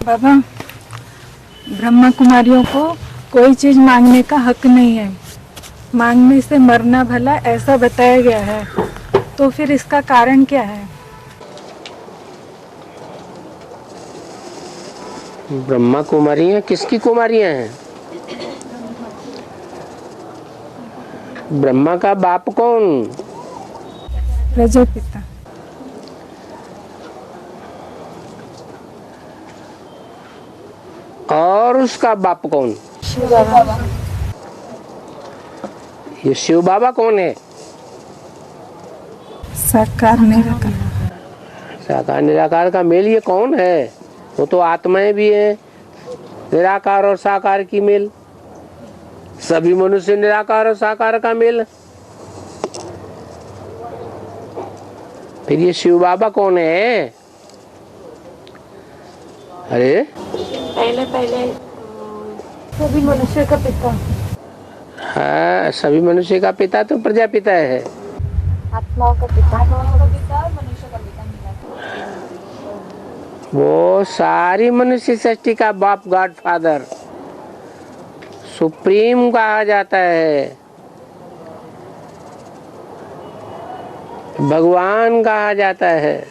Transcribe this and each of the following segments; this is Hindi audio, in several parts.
बाबा, ब्रह्मा कुमारियों को कोई चीज मांगने का हक नहीं है। मांगने से मरना भला, ऐसा बताया गया है। तो फिर इसका कारण क्या है? ब्रह्मा कुमारियां किसकी कुमारियां हैं? ब्रह्मा का बाप कौन? प्रजापिता। और उसका बाप कौन? शिव बाबा। ये शिव बाबा कौन है? साकार निराकार। साकार निराकार का मेल ये कौन है? वो तो आत्माएं भी है, निराकार और साकार की मेल। सभी मनुष्य निराकार और साकार का मेल। फिर ये शिव बाबा कौन है? अरे पहले सभी मनुष्य का पिता। हाँ, सभी मनुष्य का पिता तो प्रजापिता है। आत्माओं का पिता मनुष्य का पिता वो सारी मनुष्य सृष्टि का बाप, गॉड फादर, सुप्रीम कहा जाता है, भगवान कहा जाता है,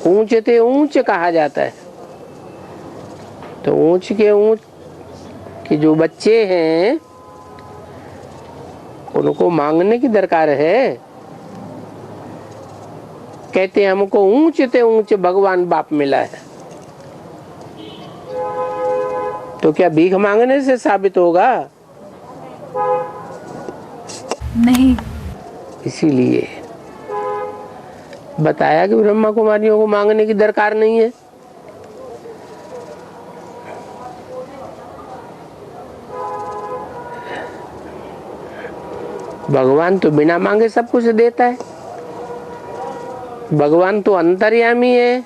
ऊंच ते ऊंच कहा जाता है। तो ऊंच के ऊंच के जो बच्चे हैं उनको मांगने की दरकार है। कहते हैं हमको ऊंच ते ऊंच भगवान बाप मिला है। तो क्या भीख मांगने से साबित होगा? नहीं। इसीलिए बताया कि ब्रह्मा कुमारियों को मांगने की दरकार नहीं है। भगवान तो बिना मांगे सब कुछ देता है। भगवान तो अंतर्यामी है,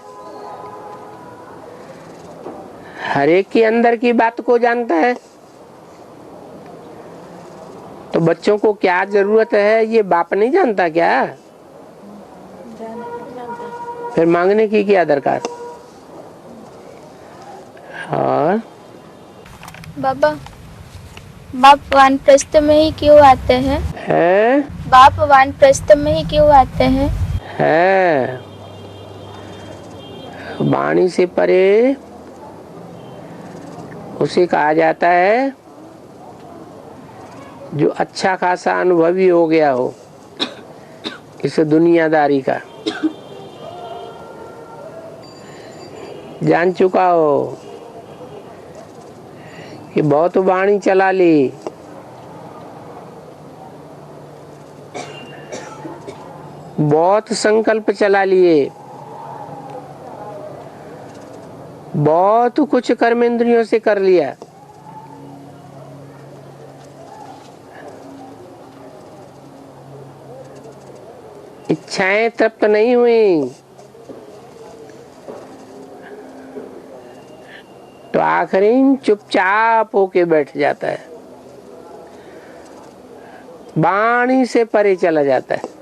हर एक के अंदर की बात को जानता है। तो बच्चों को क्या जरूरत है ये बाप नहीं जानता क्या? फिर मांगने की क्या दरकार? और बाबा, बाप वानप्रस्थ में ही क्यों आते हैं? बाप वानप्रस्थ में ही क्यों आते हैं? है वाणी से परे उसे कहा जाता है जो अच्छा खासा अनुभवी हो गया हो इस दुनियादारी का, जान चुका हो कि बहुत वाणी चला ली, बहुत संकल्प चला लिए, बहुत कुछ कर्मेंद्रियों से कर लिया, इच्छाएं तृप्त नहीं हुई, तो आखिरी चुपचाप होके बैठ जाता है, वाणी से परे चला जाता है।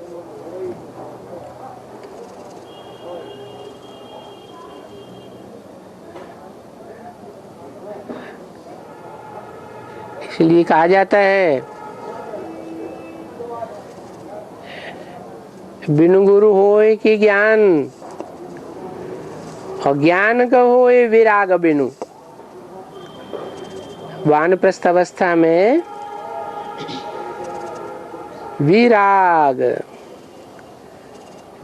इसलिए कहा जाता है बिनु गुरु होए कि ज्ञान, और ज्ञान का होए विराग बिनु। वानप्रस्थ अवस्था में विराग,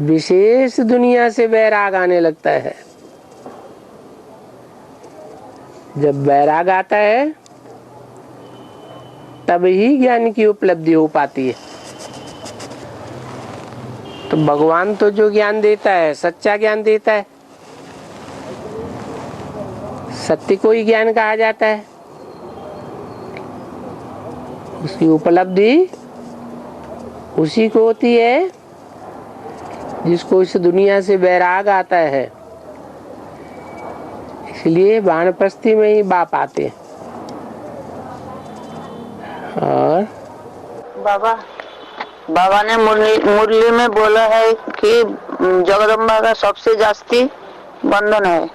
विशेष दुनिया से वैराग आने लगता है। जब वैराग आता है तब ही ज्ञान की उपलब्धि हो पाती है। तो भगवान तो जो ज्ञान देता है सच्चा ज्ञान देता है, सत्य को ही ज्ञान कहा जाता है। उसकी उपलब्धि उसी को होती है जिसको इस दुनिया से वैराग आता है। इसलिए वानप्रस्थी में ही बाप आते हैं। और बाबा ने मुरली में बोला है कि जगदम्बा का सबसे जास्ती बंधन है,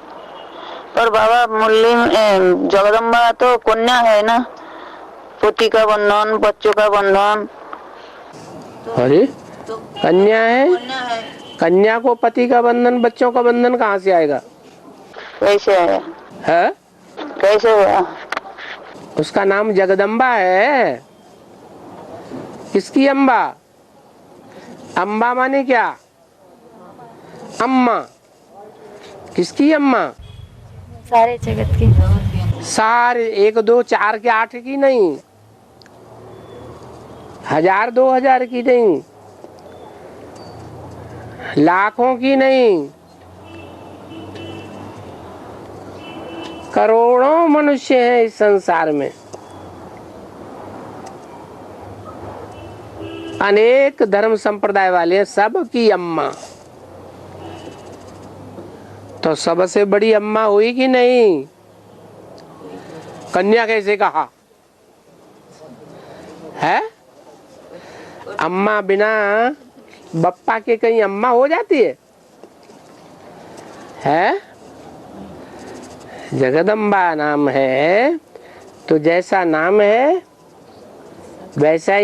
और बाबा मुरली में जगदम्बा तो कन्या है ना, पति का बंधन, बच्चों का बंधन। अरे कन्या है, कन्या को पति का बंधन, बच्चों का बंधन कहाँ से आएगा? कैसे है? है? कैसे हुआ? उसका नाम जगदम्बा है। किसकी अम्बा? अम्बा माने क्या? अम्मा। किसकी अम्मा? सारे जगत की। सारे, 1 2 4 के 8 की नहीं, 1000 2000 की नहीं, लाखों की नहीं, करोड़ों मनुष्य हैं इस संसार में। अनेक धर्म संप्रदाय वाले हैं, सबकी अम्मा। तो सबसे बड़ी अम्मा हुई कि नहीं? कन्या कैसे कहा है? अम्मा बिना बप्पा के कहीं अम्मा हो जाती है? जगदम्बा नाम है तो जैसा नाम है वैसा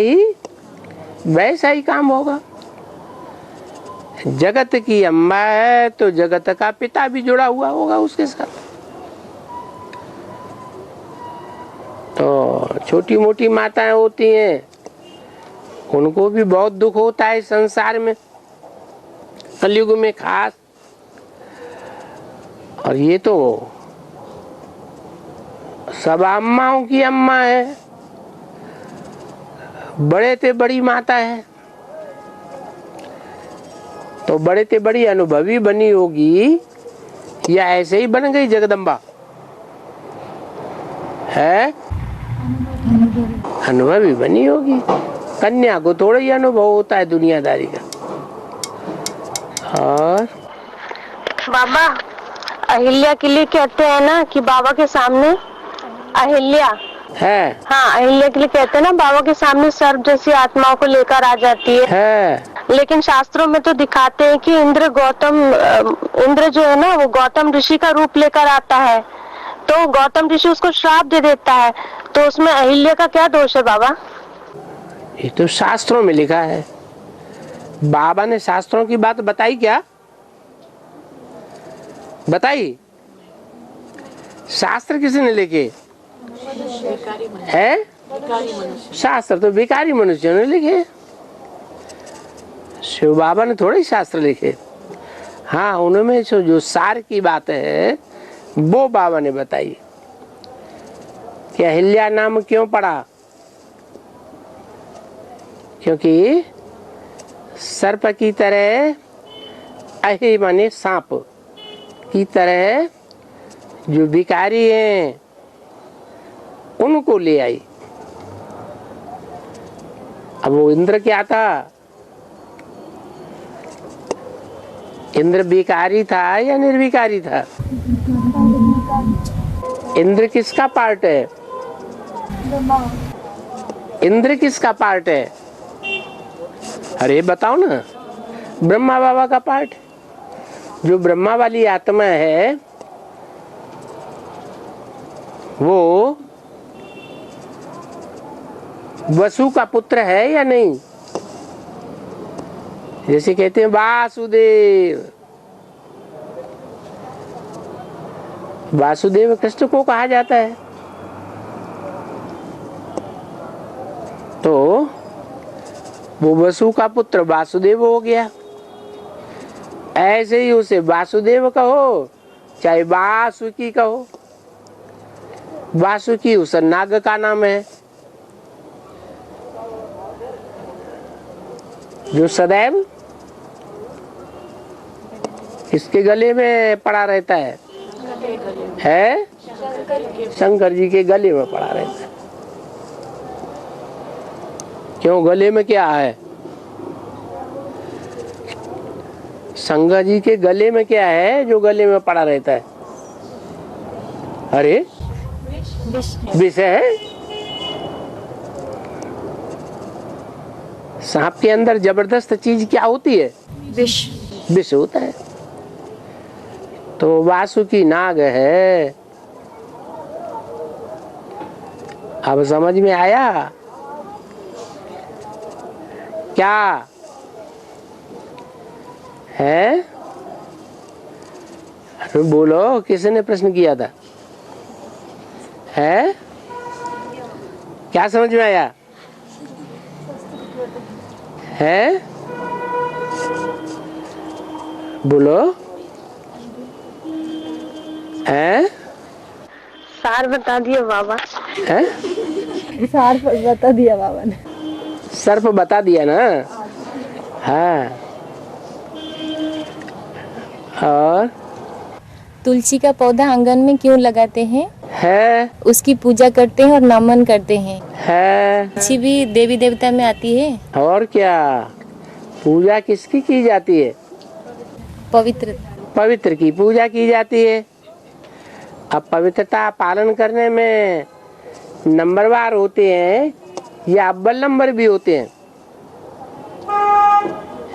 ही काम होगा। जगत की अम्बा है तो जगत का पिता भी जुड़ा हुआ होगा उसके साथ। तो छोटी मोटी माताएं होती हैं, उनको भी बहुत दुख होता है संसार में, कलयुग में खास। और ये तो सब अम्माओं की अम्मा है, बड़े ते बड़ी माता है। तो बड़े ते बड़ी अनुभवी बनी होगी या ऐसे ही बन गई जगदम्बा है? अनुभवी बनी होगी। कन्या को थोड़ा ही अनुभव होता है दुनियादारी का। और बाबा अहिल्या के लिए कहते हैं ना कि बाबा के सामने अहिल्या है, हाँ अहिल्या के लिए कहते हैं ना, बाबा के सामने सर्प जैसी आत्माओं को लेकर आ जाती है। लेकिन शास्त्रों में तो दिखाते हैं कि इंद्र जो है ना वो गौतम ऋषि का रूप लेकर आता है, तो गौतम ऋषि उसको श्राप दे देता है, तो उसमें अहिल्या का क्या दोष है बाबा? ये तो शास्त्रों में लिखा है। बाबा ने शास्त्रों की बात बताई क्या? बताई? शास्त्र किसने लिखे है? शास्त्र तो भिखारी मनुष्यों ने लिखे, शिव बाबा ने थोड़े शास्त्र लिखे। हाँ, उनमें जो सार की बात है वो बाबा ने बताई कि अहिल्या नाम क्यों पड़ा? क्योंकि सर्प की तरह, अहि माने सांप की तरह जो भिखारी हैं उनको ले आई। अब वो इंद्र क्या था? इंद्र भिखारी था या निर्भिकारी था? इंद्र किसका पार्ट है? इंद्र किसका पार्ट है? अरे बताओ ना। ब्रह्मा बाबा का पार्ट। जो ब्रह्मा वाली आत्मा है वो वसु का पुत्र है या नहीं? जैसे कहते हैं वासुदेव, वासुदेव कृष्ण को कहा जाता है। तो वो वसु का पुत्र वासुदेव हो गया। ऐसे ही उसे वासुदेव कहो चाहे वासुकी कहो। वासुकी उस नाग का नाम है जो सदैव किसके गले में पड़ा रहता है? शंकर जी के गले में पड़ा रहता है। क्यों? गले में क्या है? शंकर जी के गले में क्या है जो गले में पड़ा रहता है? अरे विष है। सांप के अंदर जबरदस्त चीज क्या होती है? विष। विष होता है। तो वासुकी नाग है। अब समझ में आया क्या है? बोलो, किसने प्रश्न किया था? है क्या समझ में आया? है बोलो। है सार बता दिया बाबा। है सार बता दिया बाबा ने। सर्प बता दिया ना। हाँ। और तुलसी का पौधा आंगन में क्यों लगाते हैं? है उसकी पूजा करते हैं और नमन करते हैं। है तुलसी भी देवी देवता में आती है। और क्या? पूजा किसकी की जाती है? पवित्र। पवित्र की पूजा की जाती है। अब पवित्रता पालन करने में नंबरवार होते हैं या अव्वल नंबर भी होते हैं?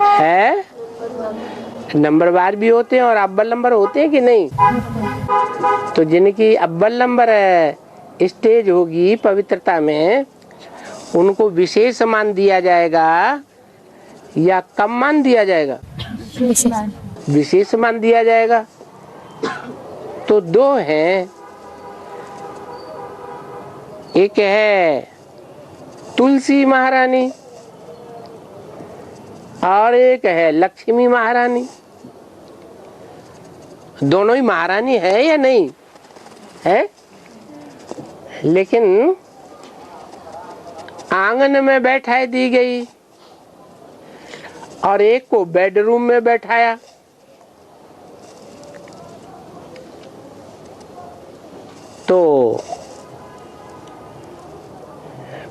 है नंबरवार भी होते हैं और अव्वल नंबर होते हैं कि नहीं? तो जिनकी अव्वल नंबर स्टेज होगी पवित्रता में, उनको विशेष मान दिया जाएगा या कम मान दिया जाएगा? विशेष मान दिया जाएगा। तो दो हैं, एक है तुलसी महारानी और एक है लक्ष्मी महारानी। दोनों ही महारानी है या नहीं है? लेकिन आंगन में बैठाई दी गई और एक को बेडरूम में बैठाया। तो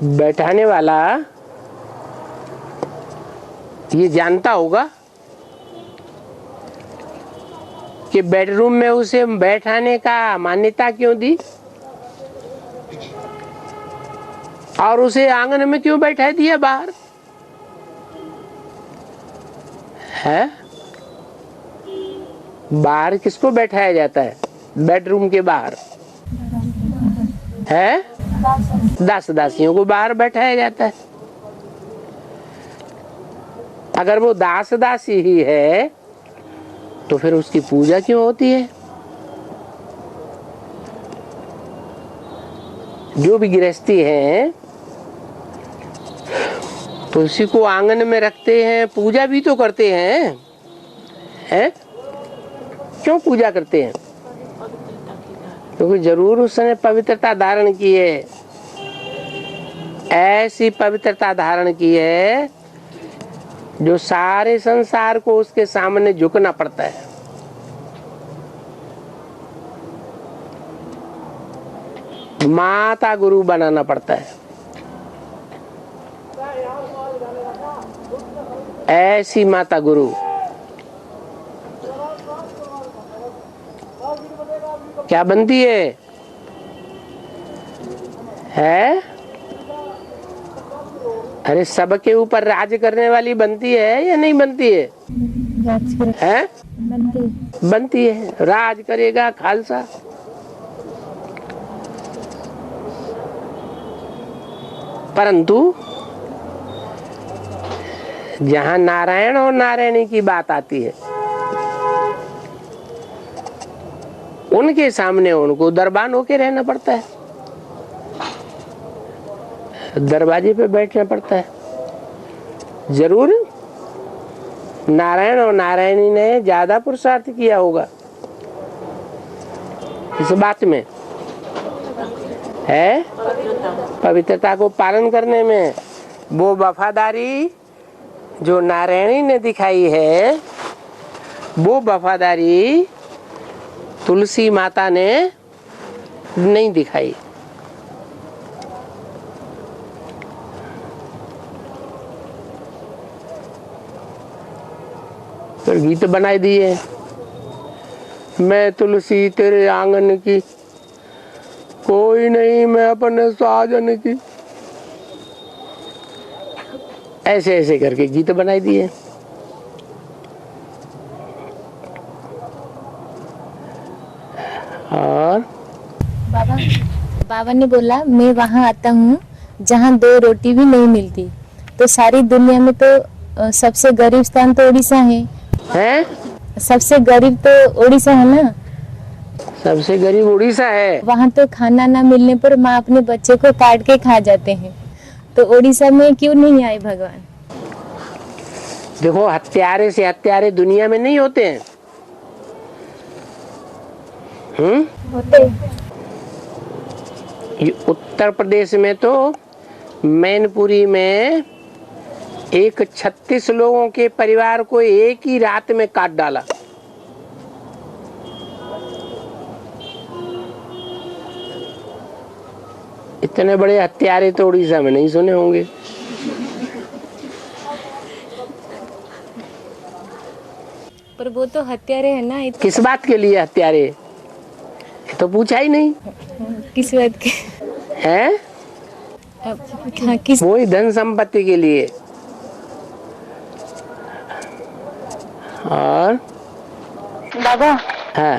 बैठाने वाला ये जानता होगा कि बेडरूम में उसे बैठाने का मान्यता क्यों दी और उसे आंगन में क्यों बैठा दिया बाहर है? बाहर किसको बैठाया जाता है? बेडरूम के बाहर है दास दासियों को बाहर बैठाया जाता है। अगर वो दास दासी ही है तो फिर उसकी पूजा क्यों होती है? जो भी गृहस्थी हैं तुलसी को आंगन में रखते हैं, पूजा भी तो करते हैं, हैं? क्यों पूजा करते हैं? क्योंकि जरूर उसने पवित्रता धारण की है, ऐसी पवित्रता धारण की है जो सारे संसार को उसके सामने झुकना पड़ता है। माता गुरु बनाना पड़ता है। ऐसी माता गुरु क्या बनती है? अरे सबके ऊपर राज करने वाली बनती है या नहीं बनती है? है? बनती है। राज करेगा खालसा। परंतु जहां नारायण और नारायणी की बात आती है उनके सामने उनको दरबान होके रहना पड़ता है, दरवाजे पे बैठना पड़ता है। जरूर नारायण और नारायणी ने ज्यादा पुरुषार्थ किया होगा इस बात में, है पवित्रता को पालन करने में। वो वफादारी जो नारायणी ने दिखाई है वो वफादारी तुलसी माता ने नहीं दिखाई। तो गीत बनाई दिए, मैं तुलसी तेरे आंगन की, कोई नहीं मैं अपने साजन की, ऐसे ऐसे करके गीत बनाई दिए। और बाबा ने बोला मैं वहाँ आता हूँ जहाँ 2 रोटी भी नहीं मिलती। तो सारी दुनिया में तो सबसे गरीब स्थान तो उड़ीसा है? सबसे गरीब तो उड़ीसा है ना। सबसे गरीब उड़ीसा है। वहाँ तो खाना ना मिलने पर माँ अपने बच्चे को काट के खा जाते हैं। तो उड़ीसा में क्यों नहीं आए भगवान? देखो, हत्यारे से हत्यारे दुनिया में नहीं होते हैं। होते ये उत्तर प्रदेश में तो मैनपुरी में एक 36 लोगों के परिवार को एक ही रात में काट डाला। इतने बड़े हत्यारे तो उड़ीसा में नहीं सुने होंगे। पर वो तो हत्यारे है ना। किस बात के लिए हत्यारे? ये तो पूछा ही नहीं। किस बात के हैं? हाँ, किस वही धन संपत्ति के लिए। और बाबा, हाँ,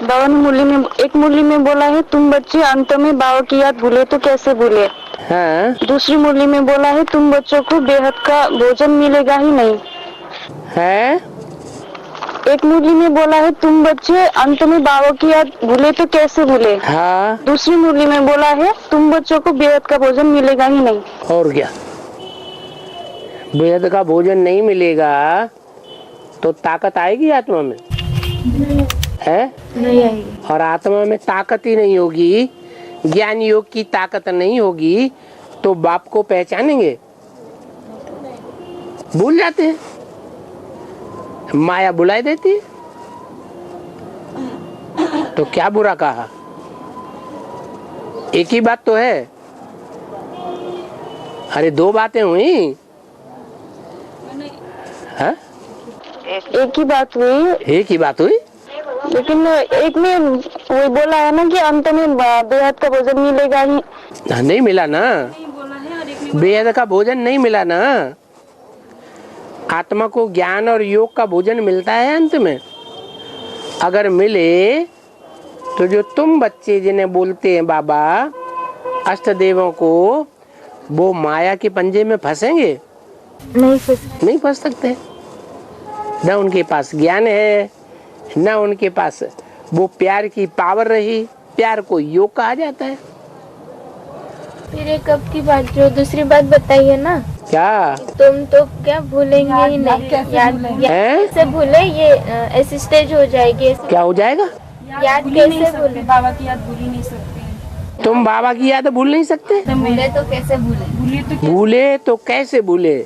बाबा ने एक मुरली में बोला है तुम बच्चे अंत में बाबा की याद भूले तो कैसे भूले। हाँ, दूसरी मुरली में बोला है तुम बच्चों को बेहद का भोजन मिलेगा ही नहीं है। एक मुरली में बोला है तुम बच्चे अंत में बाबा की याद भूले तो कैसे भूले। हाँ, दूसरी मुरली में बोला है तुम बच्चों को बेहद का भोजन मिलेगा ही नहीं। और क्या? बेहद का भोजन नहीं मिलेगा तो ताकत आएगी आत्मा में? है? नहीं आएगी। और आत्मा में ताकत ही नहीं होगी, ज्ञान योग की ताकत नहीं होगी, तो बाप को पहचानेंगे? भूल जाते हैं। माया बुलाई देती है। तो क्या बुरा कहा? एक ही बात तो है। अरे 2 बातें हुई। हाँ? एक ही बात हुई। एक ही बात हुई, लेकिन एक में वो बोला है ना कि अंत में बेहद का भोजन मिलेगा ही। नहीं मिला ना। बेहद का भोजन नहीं मिला ना। आत्मा को ज्ञान और योग का भोजन मिलता है अंत में। अगर मिले तो जो तुम बच्चे जिन्हें बोलते हैं बाबा अष्ट देवों को, वो माया के पंजे में फंसेंगे? नहीं फंस सकते। न उनके पास ज्ञान है, न उनके पास वो प्यार की पावर रही। प्यार को योग कहा जाता है। फिर एक कब की बात जो दूसरी बात बताई है ना, क्या तुम तो क्या भूलेंगे ही नहीं। याद कैसे भूले? ये ऐसी स्टेज हो जाएगी। क्या हो जाएगा? याद कैसे भूले? बाबा की याद भूल ही नहीं सकते। तुम बाबा की याद भूल नहीं सकते? भूले तो कैसे भूले? भूले तो कैसे भूले?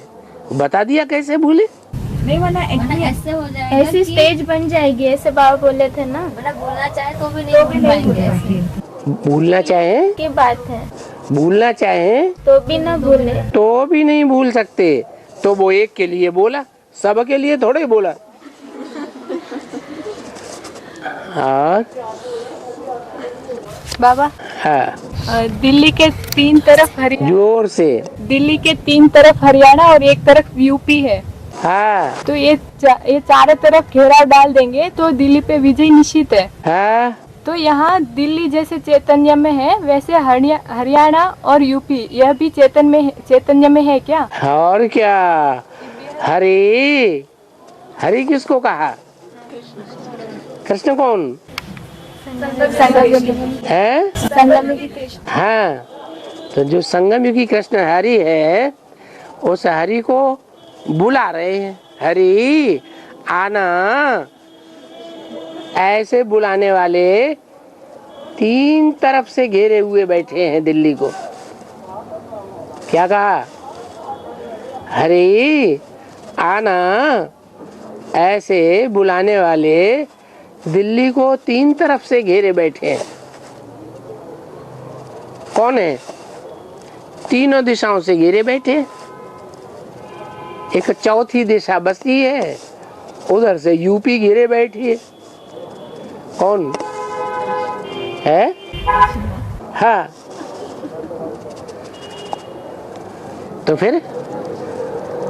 बता दिया कैसे भूले। नहीं वरना ऐसे हो जाएगा, ऐसी स्टेज बन जाएगी। ऐसे बाबा बोले थे ना, बोलना चाहे तो भी नहीं पाएंगे। भूलना चाहे की बात है, भूलना चाहे तो भी ना भूले, तो भी नहीं भूल सकते। तो वो एक के लिए बोला, सब के लिए थोड़े बोला। और बाबा, हाँ, दिल्ली के 3 तरफ जोर से। दिल्ली के 3 तरफ हरियाणा और 1 तरफ यूपी है। हाँ, तो ये चारों तरफ घेराव डाल देंगे तो दिल्ली पे विजय निश्चित है। हाँ, तो यहाँ दिल्ली जैसे चैतन्य में है, वैसे हरियाणा और यूपी यह भी चैतन्य में है क्या? और क्या? हरि हरि किसको कहा? कृष्ण कौन है? हाँ, तो जो संगम युगी कृष्ण हरि है, उस हरि को बुला रहे हैं। हरि आना। ऐसे बुलाने वाले 3 तरफ से घेरे हुए बैठे हैं दिल्ली को। क्या कहा? हरि आना। ऐसे बुलाने वाले दिल्ली को 3 तरफ से घेरे बैठे हैं। कौन है? तीनों दिशाओं से घेरे बैठे। एक चौथी दिशा बसी है, उधर से यूपी घेरे बैठी है। कौन है? हाँ, तो फिर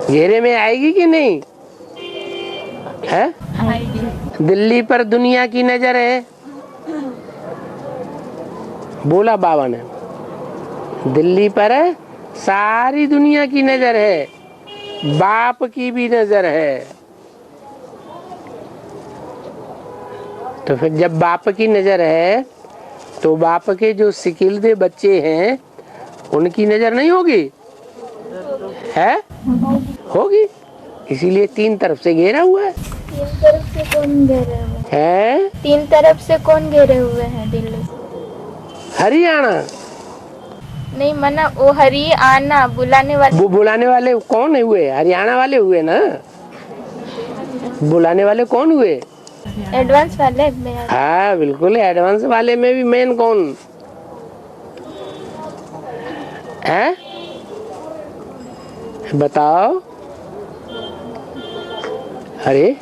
घेरे में आएगी कि नहीं है? दिल्ली पर दुनिया की नजर है। बोला बाबा ने, दिल्ली पर सारी दुनिया की नजर है, बाप की भी नजर है। तो फिर जब बाप की नजर है तो बाप के जो सिकिलदे बच्चे हैं उनकी नजर नहीं होगी? है, होगी। इसीलिए तीन तरफ से घेरा हुआ है। तीन तरफ से कौन घेरे हुए है? तीन तरफ से कौन घेरे हुए हैं दिल्ली? हरियाणा नहीं मना, वो हरियाणा बुलाने वाले। वो बुलाने वाले कौन है हुए? हरियाणा वाले हुए ना। बुलाने वाले कौन हुए? एडवांस वाले। हाँ बिल्कुल, एडवांस वाले में भी मेन कौन है? बताओ। अरे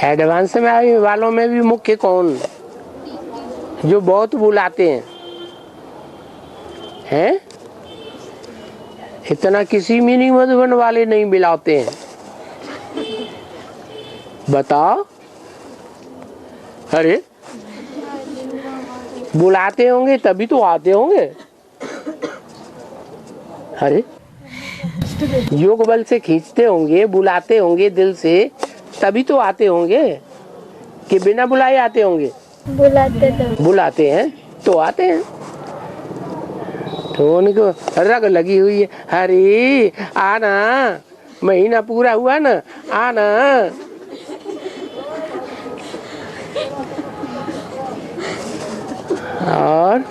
एडवांस में आने वालों में भी मुख्य कौन, जो बहुत बुलाते हैं? इतना किसी मिनी मधुबन वाले नहीं बुलाते हैं। बताओ। अरे बुलाते होंगे तभी तो आते होंगे। अरे योग बल से खींचते होंगे, बुलाते होंगे दिल से, तभी तो आते होंगे, कि बिना बुलाए आते होंगे? बुलाते हैं तो आते हैं। तो उनको रग लगी हुई है, अरे आना, महीना पूरा हुआ ना, आना। और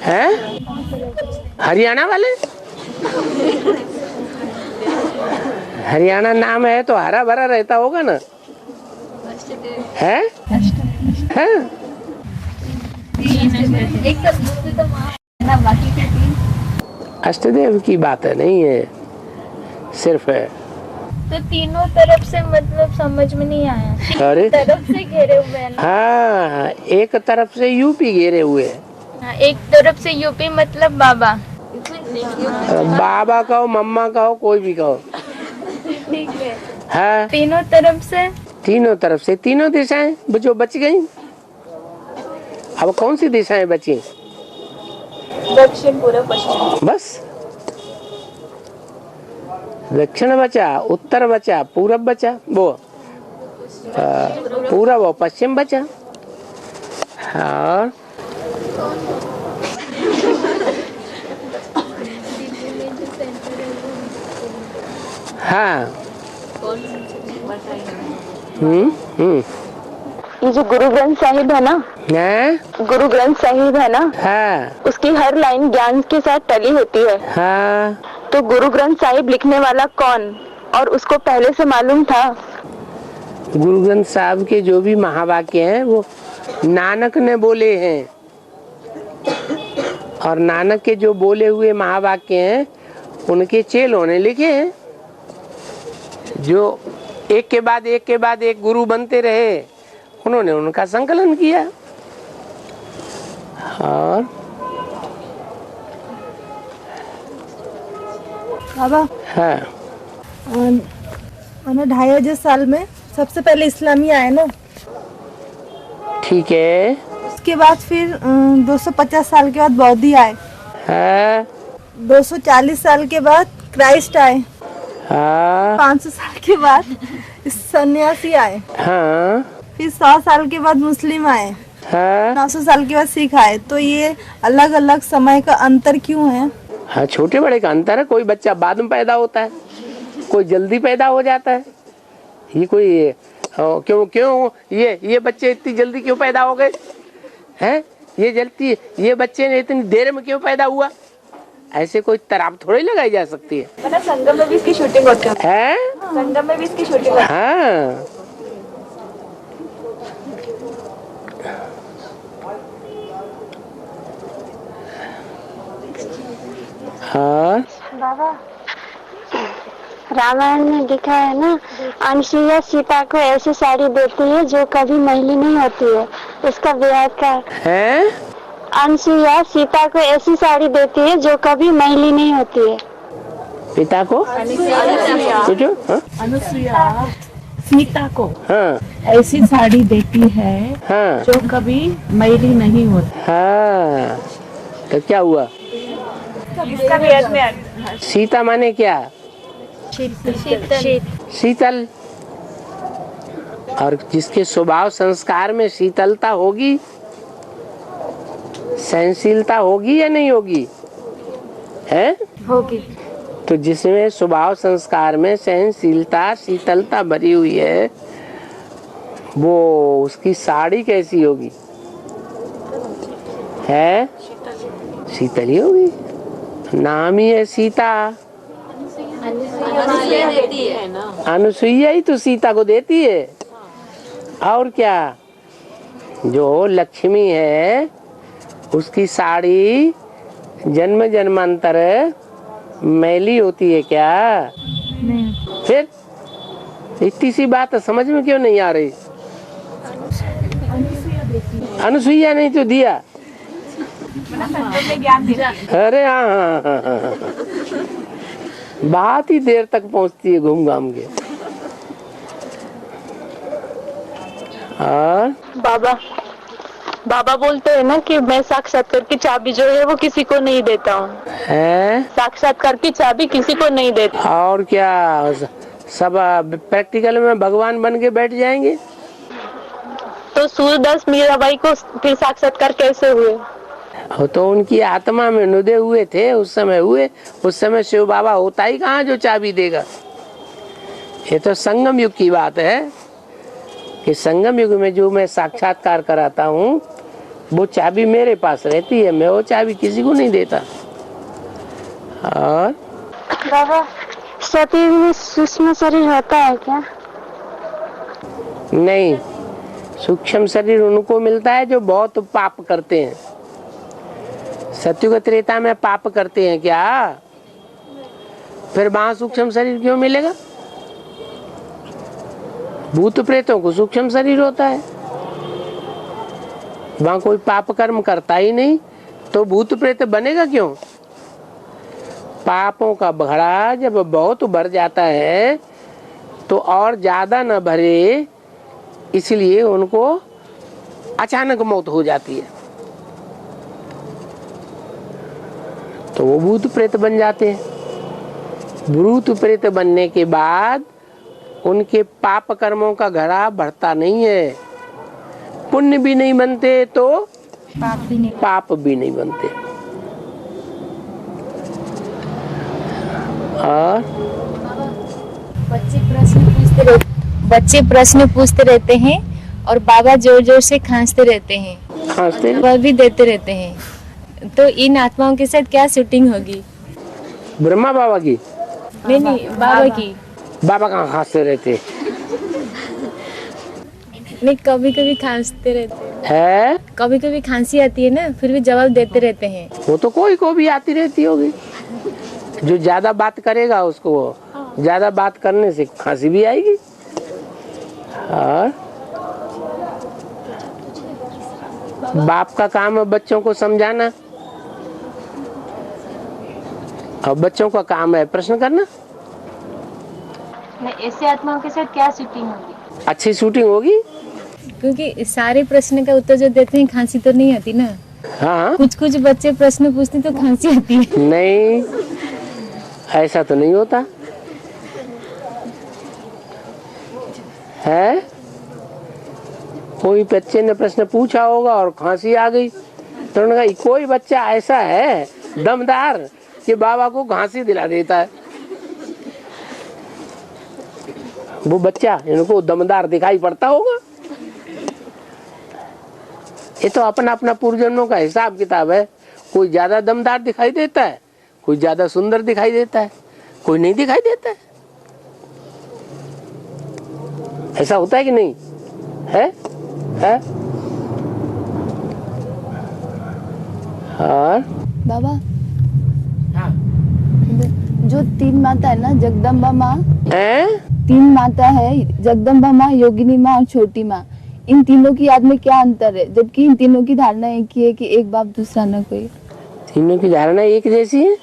है हरियाणा वाले? हरियाणा नाम है तो हरा भरा रहता होगा ना? है? है? अष्टदेव की बात है, नहीं है, सिर्फ है। तो तीनों तरफ से मतलब समझ में नहीं आया। अरे तरफ से घेरे हुए हैं ना? हाँ, एक तरफ से यूपी घेरे हुए है। एक तरफ से यूपी मतलब बाबा। बाबा कहो, मम्मा कहो, कोई भी कहो। ठीक है। हाँ, तीनों तरफ से, तीनों तरफ से, तीनों दिशाएं जो बच गई। अब कौन सी दिशाएं बची? दक्षिण, पूर्व, पश्चिम। बस दक्षिण बचा, उत्तर बचा, पूरब बचा, वो पूरब और पश्चिम बचा। और हाँ, ये जो गुरु ग्रंथ साहिब है ना, गुरु ग्रंथ साहिब है ना, हाँ, उसकी हर लाइन ज्ञान के साथ टली होती है। हाँ। तो गुरु ग्रंथ साहिब लिखने वाला कौन, और उसको पहले से मालूम था? गुरु ग्रंथ साहब के जो भी महावाक्य हैं वो नानक ने बोले हैं, और नानक के जो बोले हुए महावाक्य हैं उनके चेलों ने लिखे हैं, जो एक के बाद एक गुरु बनते रहे, उन्होंने उनका संकलन किया। और बाबा, हाँ, 2500 साल में सबसे पहले इस्लामी आए ना, ठीक है। उसके बाद फिर 250 साल के बाद बौद्धी आए, हाँ, 240 साल के बाद क्राइस्ट आए, हाँ, 500 साल के बाद सन्यासी आए, हाँ, फिर 100 साल के बाद मुस्लिम आए, हाँ, 900 साल के बाद सिख आए। तो ये अलग अलग समय का अंतर क्यों है? हाँ, छोटे बड़े का अंतर है। कोई बच्चा बाद में पैदा होता है, कोई जल्दी पैदा हो जाता है। ये कोई क्यों ये बच्चे इतनी जल्दी क्यों पैदा हो गए हैं? ये बच्चे ने इतनी देर में क्यों पैदा हुआ? ऐसे कोई तराप थोड़ी लगाई जा सकती है। मतलब संगम में भी इसकी शूटिंग होती है? संगम में भी इसकी शूटिंग होती है। हाँ, हाँ, बाबा, रामायण में लिखा है ना, अनुसुईया सीता को ऐसी साड़ी देती है जो कभी मैली नहीं होती है। इसका व्याख्या है? अनुसुईया सीता को ऐसी साड़ी देती है जो कभी मैली नहीं होती है। पिता को? अनुसुईया सीता को हाँ ऐसी साड़ी देती है हाँ जो कभी मैली नहीं होती। हाँ, तो क्या हुआ? इसका भी याद में आ गया। सीता माने क्या? शीतल। और जिसके स्वभाव संस्कार में शीतलता होगी, सहनशीलता होगी या नहीं होगी? है होगी। तो जिसमें स्वभाव संस्कार में सहनशीलता शीतलता भरी हुई है, वो उसकी साड़ी कैसी होगी? है शीतल ही होगी। नाम ही है सीता। अनुसुईया ही तो सीता को देती है। और क्या? जो लक्ष्मी है उसकी साड़ी जन्म जन्मांतर मैली होती है क्या? नहीं। फिर इतनी सी बात समझ में क्यों नहीं आ रही? अनुसुईया नहीं तो दिया। अरे हाँ, बहुत ही देर तक पहुंचती है घूम घाम के। और बाबा बोलते हैं ना कि मैं साक्षात्कार की चाबी जो है वो किसी को नहीं देता हूँ। साक्षात्कार की चाबी किसी को नहीं देता। और क्या, सब प्रैक्टिकल में भगवान बन के बैठ जाएंगे। तो सूरदास मीराबाई को फिर साक्षात्कार कैसे हुए? तो उनकी आत्मा में नुदे हुए थे, उस समय हुए। उस समय शिव बाबा होता ही कहाँ जो चाबी देगा। ये तो संगम युग की बात है कि संगम युग में जो मैं साक्षात्कार कराता हूँ वो चाबी मेरे पास रहती है, मैं वो चाबी किसी को नहीं देता। और बाबा, सती में सूक्ष्म शरीर होता है क्या? नहीं, सूक्ष्म शरीर उनको मिलता है जो बहुत पाप करते हैं। सत्युग त्रेता में पाप करते हैं क्या? फिर वहां सूक्ष्म शरीर क्यों मिलेगा? भूत प्रेतों को सूक्ष्म शरीर होता है। वहां कोई पाप कर्म करता ही नहीं, तो भूत प्रेत बनेगा क्यों? पापों का घड़ा जब बहुत भर जाता है तो और ज्यादा न भरे, इसलिए उनको अचानक मौत हो जाती है, तो वो भूत प्रेत बन जाते हैं। भूत प्रेत बनने के बाद उनके पाप कर्मों का घड़ा बढ़ता नहीं है, पुण्य भी नहीं बनते तो पाप भी नहीं बनते। और बच्चे प्रश्न पूछते रहते हैं और बाबा जोर जोर से खांसते रहते हैं, वह भी देते रहते हैं। तो इन आत्माओं के साथ क्या शूटिंग होगी? ब्रह्मा बाबा की? नहीं, बाबा की। बाबा कहाँ खांसते रहते नहीं, कभी कभी खांसते रहते हैं। कभी कभी खांसी आती है ना, फिर भी जवाब देते रहते हैं। वो तो कोई को भी आती रहती होगी। जो ज्यादा बात करेगा उसको ज्यादा बात करने से खांसी भी आएगी। और बाप का काम है बच्चों को समझाना, और बच्चों का काम है प्रश्न करना। ऐसे आत्माओं के साथ क्या शूटिंग होगी? अच्छी शूटिंग होगी, क्योंकि सारे प्रश्न का उत्तर जो देते हैं खांसी तो नहीं आती ना। हाँ, कुछ बच्चे प्रश्न पूछते तो खांसी आती है। नहीं, ऐसा तो नहीं होता है। कोई बच्चे ने प्रश्न पूछा होगा और खांसी आ गई, तो उन्होंने कहा कोई बच्चा ऐसा है दमदार कि बाबा को खांसी दिला देता है। वो बच्चा इनको दमदार दिखाई पड़ता होगा। ये तो अपना अपना पूर्वजन्मों का हिसाब किताब है। कोई ज्यादा दमदार दिखाई देता है, कोई ज्यादा सुंदर दिखाई देता है, कोई नहीं दिखाई देता है। ऐसा होता है कि नहीं है? और बाबा, जो 3 माता है ना, जगदम्बा माँ, 3 माता है, जगदम्बा माँ, योगिनी माँ और छोटी माँ। इन तीनों की याद में क्या अंतर है, जबकि इन तीनों की धारणा एक ही है कि एक बाप दूसरा न कोई? तीनों की धारणा एक जैसी है,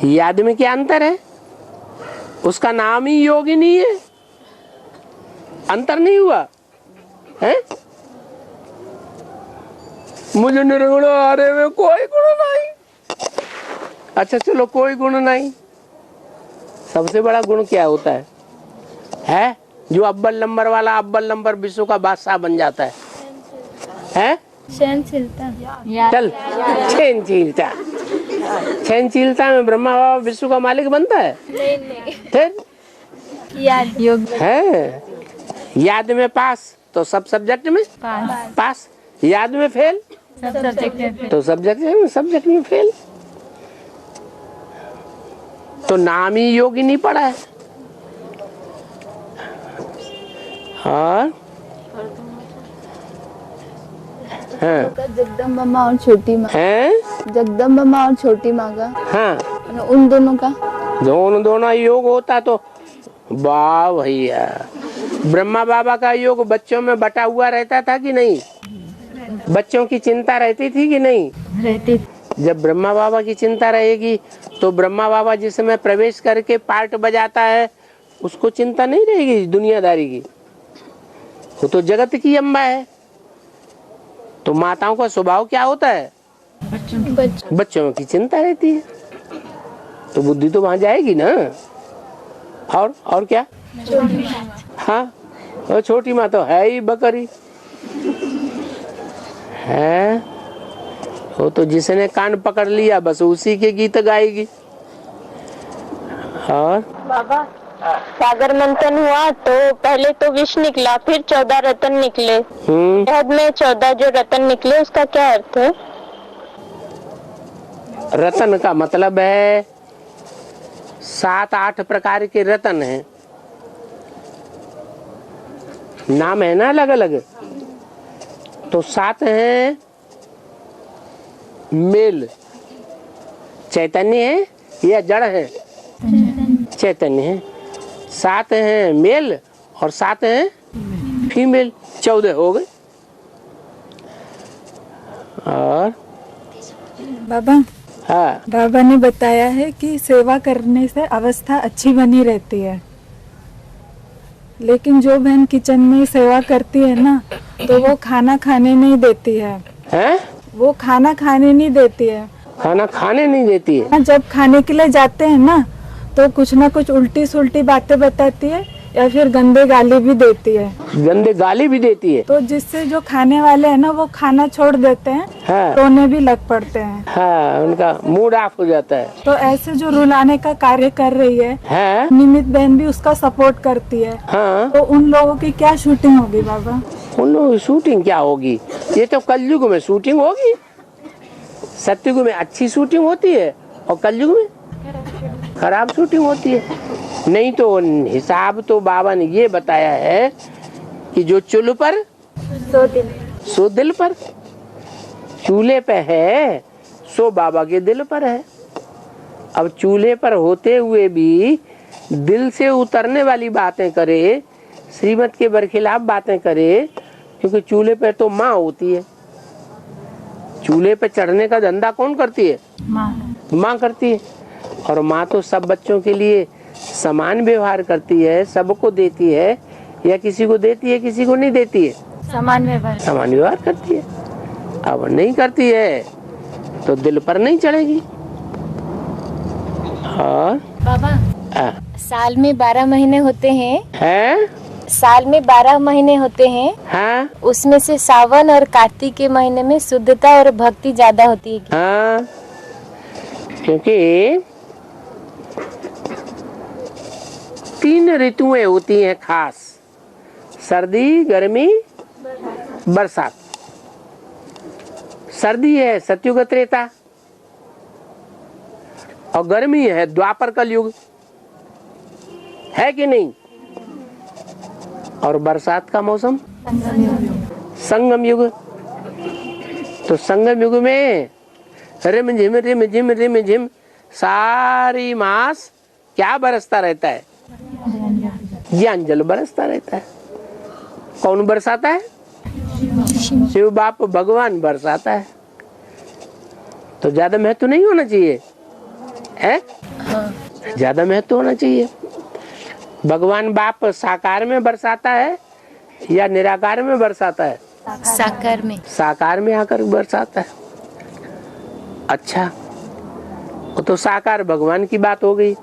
याद में क्या अंतर है? उसका नाम ही योगिनी है, अंतर नहीं हुआ है? मुझे निर्गुण आर्य में कोई गुण नहीं। अच्छा चलो कोई गुण नहीं, सबसे बड़ा गुण क्या होता है? जो अव्वल नंबर वाला अव्वल नंबर विश्व का बादशाह बन जाता है? सहनशीलता। चल सहनशीलता, सहनशीलता में ब्रह्मा बाबा विश्व का मालिक बनता है? नहीं। फिर याद योग है। याद में पास तो सब सब्जेक्ट में पास, याद में फेल सब सब्जेक्ट में तो सब्जेक्ट में फेल। तो नाम ही योगिनी पड़ा है। और जगदम्बा माँ और छोटी माँ है, जगदम्बा माँ और छोटी माँ का, हाँ उन दोनों का दोनों योग होता तो वाह भैया। ब्रह्मा बाबा का योग बच्चों में बटा हुआ रहता था कि नहीं? बच्चों की चिंता रहती थी कि नहीं रहती? जब ब्रह्मा बाबा की चिंता रहेगी तो ब्रह्मा बाबा जिसमें प्रवेश करके पार्ट बजाता है उसको चिंता नहीं रहेगी दुनियादारी की, वो तो जगत की अम्बा है। तो माताओं का स्वभाव क्या होता है? बच्चों की चिंता रहती है, तो बुद्धि तो वहां जाएगी ना। और क्या? हाँ, और छोटी माँ तो है ही बकरी है, वो तो जिसने कान पकड़ लिया बस उसी के गीत गाएगी। और बाबा सागर मंथन हुआ तो पहले तो विष निकला, फिर 14 रत्न निकले। शहद में 14 जो रत्न निकले उसका क्या अर्थ है? रत्न का मतलब है 7-8 प्रकार के रत्न हैं, नाम है ना अलग अलग। तो 7 हैं मेल, चैतन्य है या जड़ है? चैतन्य है। 7 हैं मेल और 7 हैं फीमेल, 14 हो गए। और बाबा, हाँ, बाबा ने बताया है कि सेवा करने से अवस्था अच्छी बनी रहती है, लेकिन जो बहन किचन में सेवा करती है ना तो वो खाना खाने नहीं देती है? वो खाना खाने नहीं देती है। खाना खाने नहीं देती है? जब खाने के लिए जाते हैं ना तो कुछ ना कुछ उल्टी सुल्टी बातें बताती है या फिर गंदे गाली भी देती है। गंदे गाली भी देती है? तो जिससे जो खाने वाले हैं ना वो खाना छोड़ देते हैं, हाँ, रोने भी लग पड़ते हैं। हाँ, उनका मूड ऑफ हो जाता है। तो ऐसे जो रुलाने का कार्य कर रही है, हाँ, निमित बहन भी उसका सपोर्ट करती है। हाँ, तो उन लोगों की क्या शूटिंग होगी बाबा? उन लोगों की शूटिंग क्या होगी? ये तो कलयुग में शूटिंग होगी। सतयुग में अच्छी शूटिंग होती है और कलयुग में खराब शूटिंग होती है। नहीं तो हिसाब तो बाबा ने ये बताया है कि जो चूल्हे पर सो दिल पर, चूल्हे पे है सो बाबा के दिल पर है। अब चूल्हे पर होते हुए भी दिल से उतरने वाली बातें करे, श्रीमत के बरखिलाफ बातें करे, क्योंकि चूल्हे पे तो माँ होती है। चूल्हे पे चढ़ने का धंधा कौन करती है? माँ करती है। और माँ तो सब बच्चों के लिए समान व्यवहार करती है, सबको देती है, या किसी को देती है किसी को नहीं देती है? समान व्यवहार करती है। अब नहीं करती है तो दिल पर नहीं चढ़ेगी। और बाबा, साल में 12 महीने होते हैं? साल में 12 महीने होते हैं। हाँ, उसमें से सावन और कार्तिक के महीने में शुद्धता और भक्ति ज्यादा होती है। हाँ, क्योंकि 3 ऋतुएं होती हैं खास, सर्दी, गर्मी, बरसात। सर्दी है सतयुग त्रेता और गर्मी है द्वापर कलयुग, है कि नहीं? और बरसात का मौसम संगम युग। तो संगम युग में रिम झिम रिम झिम रिम झिम सारी मास क्या बरसता रहता है? ज्ञान जल बरसता रहता है। कौन बरसाता है? शिव बाप भगवान बरसाता है। तो ज्यादा महत्व नहीं होना चाहिए है? ज्यादा महत्व होना चाहिए। भगवान बाप साकार में बरसाता है या निराकार में बरसाता है? साकार में। साकार में आकर बरसाता है। अच्छा, तो साकार भगवान की बात हो गई।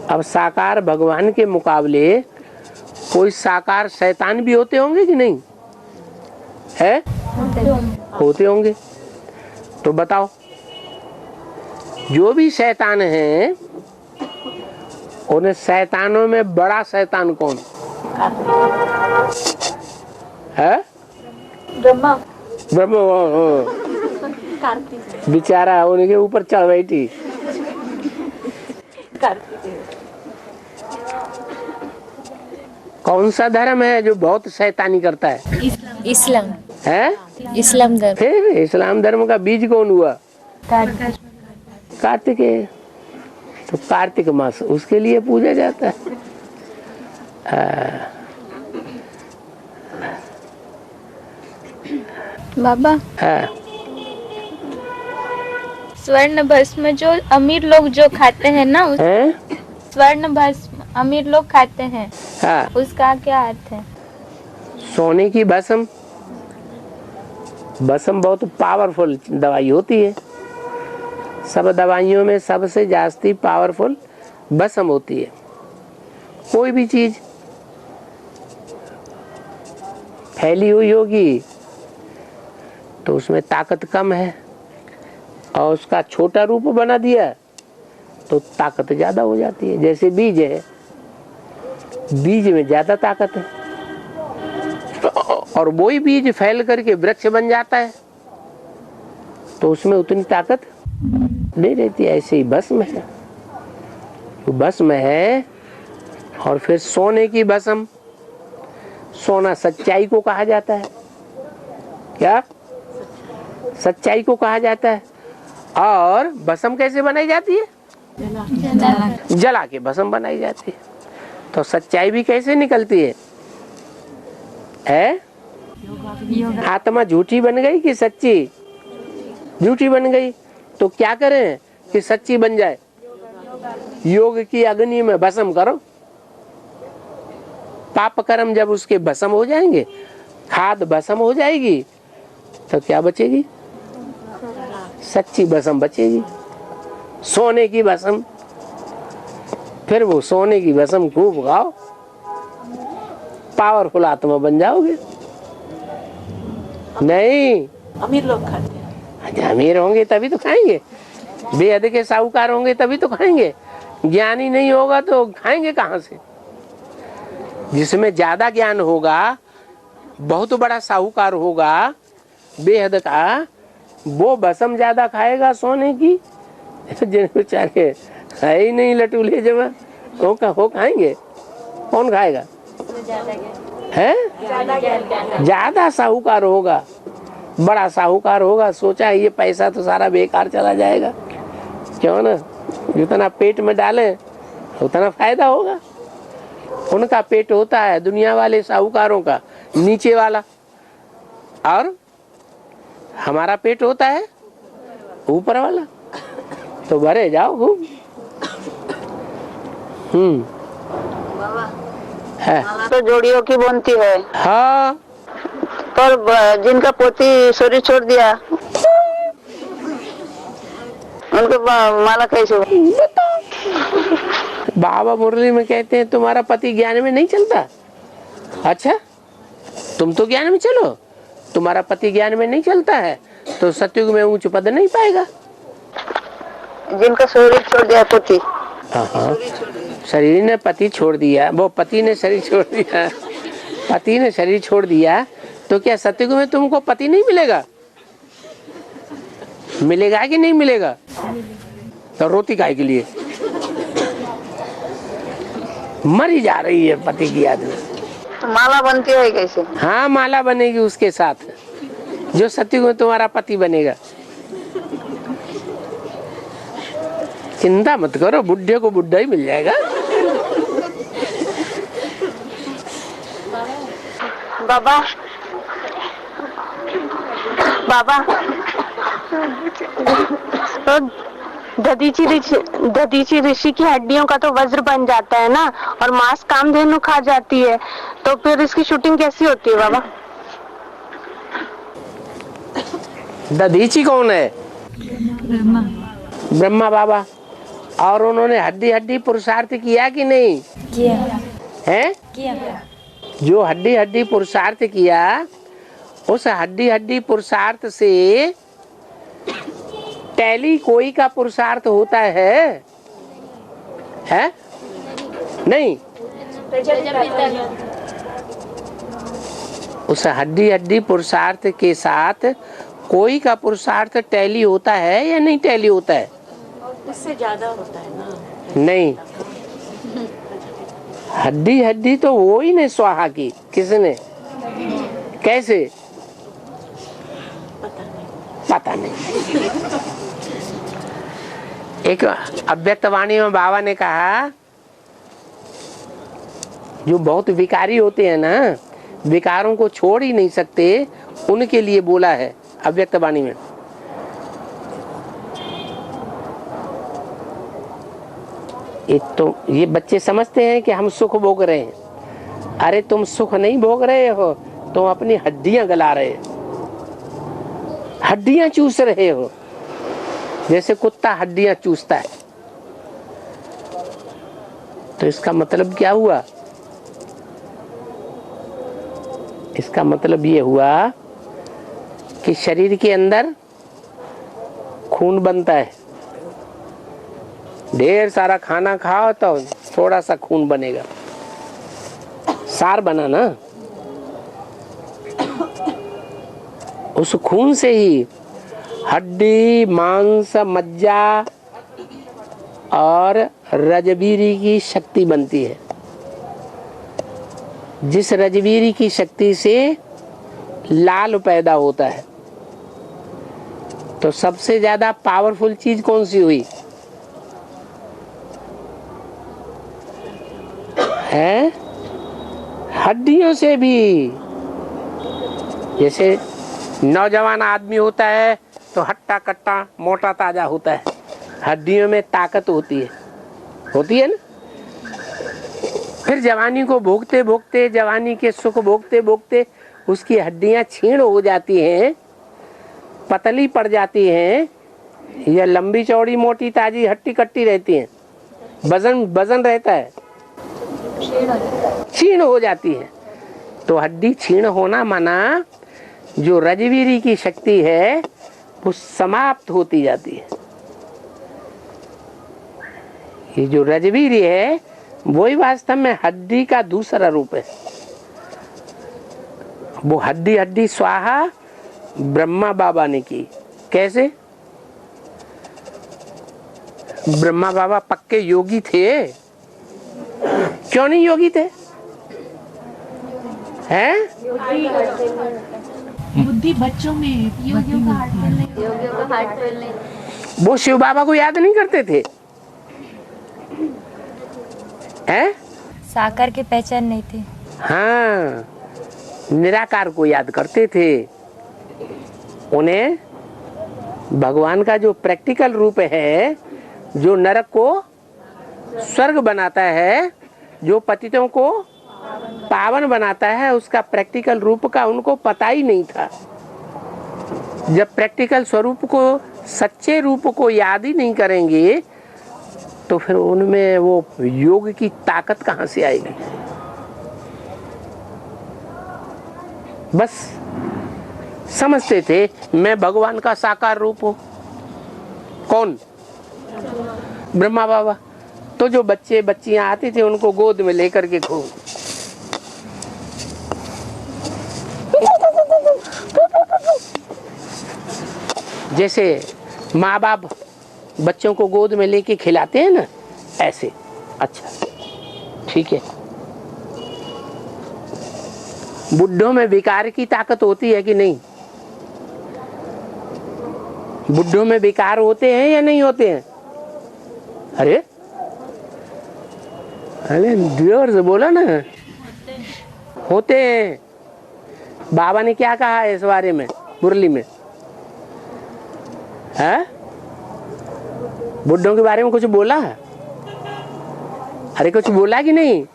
अब साकार भगवान के मुकाबले कोई साकार शैतान भी होते होंगे कि नहीं है? होते होंगे। तो बताओ, जो भी शैतान हैं उन्हें शैतानों में बड़ा शैतान कौन है? ब्रह्मा। ब्रह्मा। बेचारा उनके ऊपर चढ़ बैठी। कौन सा धर्म है जो बहुत शैतानी करता है? इस्लाम है। इस्लाम धर्म। फिर इस्लाम धर्म का बीज कौन हुआ? कार्तिक। तो कार्तिक मास उसके लिए पूजा जाता है। बाबा, हाँ। स्वर्ण भस्म जो अमीर लोग जो खाते हैं ना, स्वर्ण भस्म अमीर लोग खाते हैं, हाँ। उसका क्या अर्थ है? सोने की भस्म। भस्म बहुत पावरफुल दवाई होती है। सब दवाइयों में सबसे जास्ती पावरफुल भस्म होती है। कोई भी चीज फैली हुई होगी तो उसमें ताकत कम है, और उसका छोटा रूप बना दिया तो ताकत ज्यादा हो जाती है। जैसे बीज है, बीज में ज्यादा ताकत है, और वही बीज फैल करके वृक्ष बन जाता है तो उसमें उतनी ताकत नहीं रहती। ऐसे ही भस्म है, तो भस्म है। और फिर सोने की भस्म। सोना सच्चाई को कहा जाता है। क्या? सच्चाई को कहा जाता है। और भस्म कैसे बनाई जाती है? जला के भस्म बनाई जाती है। तो सच्चाई भी कैसे निकलती है? आत्मा झूठी बन गई कि सच्ची? झूठी बन गई। तो क्या करें कि सच्ची बन जाए? योग की अग्नि में भस्म करो। पाप कर्म जब उसके भस्म हो जाएंगे, खाद भस्म हो जाएगी, तो क्या बचेगी? सच्ची भस्म बचेगी, सोने की भस्म। फिर वो सोने की भस्म खूब खाओ, पावरफुल आत्मा बन जाओगे। नहीं, अमीर लोग खाते हैं। अमीर होंगे तभी तो खाएंगे, बेहद के साहूकार होंगे तभी तो खाएंगे। ज्ञानी नहीं होगा तो खाएंगे कहाँ से? जिसमें ज्यादा ज्ञान होगा, बहुत बड़ा साहूकार होगा बेहद का, वो भस्म ज्यादा खाएगा सोने की। जिन बेचारे है ही नहीं लटूले जब हो खाएंगे, कौन खाएगा? है ज्यादा साहूकार होगा, बड़ा साहूकार होगा, सोचा ये पैसा तो सारा बेकार चला जाएगा, क्यों ना, जितना पेट में डाले उतना फायदा होगा। उनका पेट होता है दुनिया वाले साहूकारों का नीचे वाला, और हमारा पेट होता है ऊपर वाला। तो भरे जाओ खूब। है तो जोड़ियों की बनती है। हाँ, पर जिनका पोती शरीर छोड़ दिया उनको माला कैसे? बाबा मुरली में कहते हैं तुम्हारा पति ज्ञान में नहीं चलता। अच्छा, तुम तो ज्ञान में चलो, तुम्हारा पति ज्ञान में नहीं चलता है तो सतयुग में ऊंच पद नहीं पाएगा। जिनका शरीर छोड़ दिया पति। हाँ, शरीर ने पति छोड़ दिया, वो पति ने शरीर छोड़ दिया, पति ने शरीर छोड़ दिया, तो क्या सतयुग में तुमको पति नहीं मिलेगा? मिलेगा कि नहीं मिलेगा? तो रोती काहे के लिए? मरी जा रही है पति की याद में। तो माला बनती है कैसे? हाँ, माला बनेगी उसके साथ, जो सतयुग में तुम्हारा पति बनेगा। चिंता मत करो, बुढ़े को बुढ़ा ही मिल जाएगा। बाबा, बाबा, तो दधीची ऋषि की हड्डियों का तो वज्र बन जाता है ना, और मांस कामधेनु खा जाती है, तो फिर इसकी शूटिंग कैसी होती है बाबा? दधीची कौन है? ब्रह्मा। ब्रह्मा बाबा। और उन्होंने हड्डी हड्डी पुरुषार्थ किया कि नहीं किया है? किया। जो हड्डी हड्डी पुरुषार्थ किया, उस हड्डी हड्डी पुरुषार्थ से टैली कोई का पुरुषार्थ होता है? नहीं। उस हड्डी हड्डी पुरुषार्थ के साथ कोई का पुरुषार्थ टैली होता है या नहीं टैली होता है? उससे ज्यादा होता है ना। नहीं, हड्डी हड्डी तो वो ही ने स्वाहा की। किसने? कैसे? पता नहीं। एक अव्यक्त वाणी में बाबा ने कहा, जो बहुत विकारी होते हैं ना, विकारों को छोड़ ही नहीं सकते, उनके लिए बोला है अव्यक्त वाणी में। एक तो ये बच्चे समझते हैं कि हम सुख भोग रहे हैं। अरे तुम सुख नहीं भोग रहे हो, तुम अपनी हड्डियां गला रहे हो, हड्डियां चूस रहे हो, जैसे कुत्ता हड्डियां चूसता है। तो इसका मतलब क्या हुआ? इसका मतलब ये हुआ कि शरीर के अंदर खून बनता है, ढेर सारा खाना खाओ तो थोड़ा सा खून बनेगा, सार बना ना। उस खून से ही हड्डी, मांस, मज्जा और रजबीरी की शक्ति बनती है। जिस रजबीरी की शक्ति से लाल पैदा होता है। तो सबसे ज्यादा पावरफुल चीज कौन सी हुई है? हड्डियों से भी। जैसे नौजवान आदमी होता है तो हट्टा कट्टा मोटा ताजा होता है, हड्डियों में ताकत होती है ना। फिर जवानी को भोगते भोगते, जवानी के सुख भोगते भोगते उसकी हड्डियां छीण हो जाती हैं, पतली पड़ जाती हैं, या लंबी चौड़ी मोटी ताजी हट्टी कट्टी रहती हैं, वजन रहता है, छीण हो जाती है। तो हड्डी छीण होना माना जो रजवीरी की शक्ति है वो समाप्त होती जाती है। ये जो रजवीरी है वही वास्तव में हड्डी का दूसरा रूप है। वो हड्डी हड्डी स्वाहा ब्रह्मा बाबा ने की। कैसे? ब्रह्मा बाबा पक्के योगी थे। क्यों नहीं योगी थे? हैं? बुद्धि बच्चों में, योगियों का हार्ट फेल नहीं। वो शिव बाबा को याद नहीं करते थे? हैं? साकार की पहचान नहीं थी। हाँ, निराकार को याद करते थे। उन्हें भगवान का जो प्रैक्टिकल रूप है, जो नरक को स्वर्ग बनाता है, जो पतितों को पावन बनाता है, उसका प्रैक्टिकल रूप का उनको पता ही नहीं था। जब प्रैक्टिकल स्वरूप को, सच्चे रूप को याद ही नहीं करेंगे तो फिर उनमें वो योग की ताकत कहां से आएगी? बस समझते थे मैं भगवान का साकार रूप हूं। कौन? ब्रह्मा बाबा। तो जो बच्चे बच्चियां आते थे उनको गोद में लेकर के खूब जैसे माँ बाप बच्चों को गोद में लेके खिलाते हैं ना, ऐसे। अच्छा ठीक है। बुड्ढों में विकार की ताकत होती है कि नहीं? बुड्ढों में विकार होते हैं या नहीं होते हैं? अरे जोर से बोला ना। होते हैं। बाबा ने क्या कहा है इस बारे में मुरली में? है बुड्ढों के बारे में कुछ बोला? अरे कुछ बोला कि नहीं?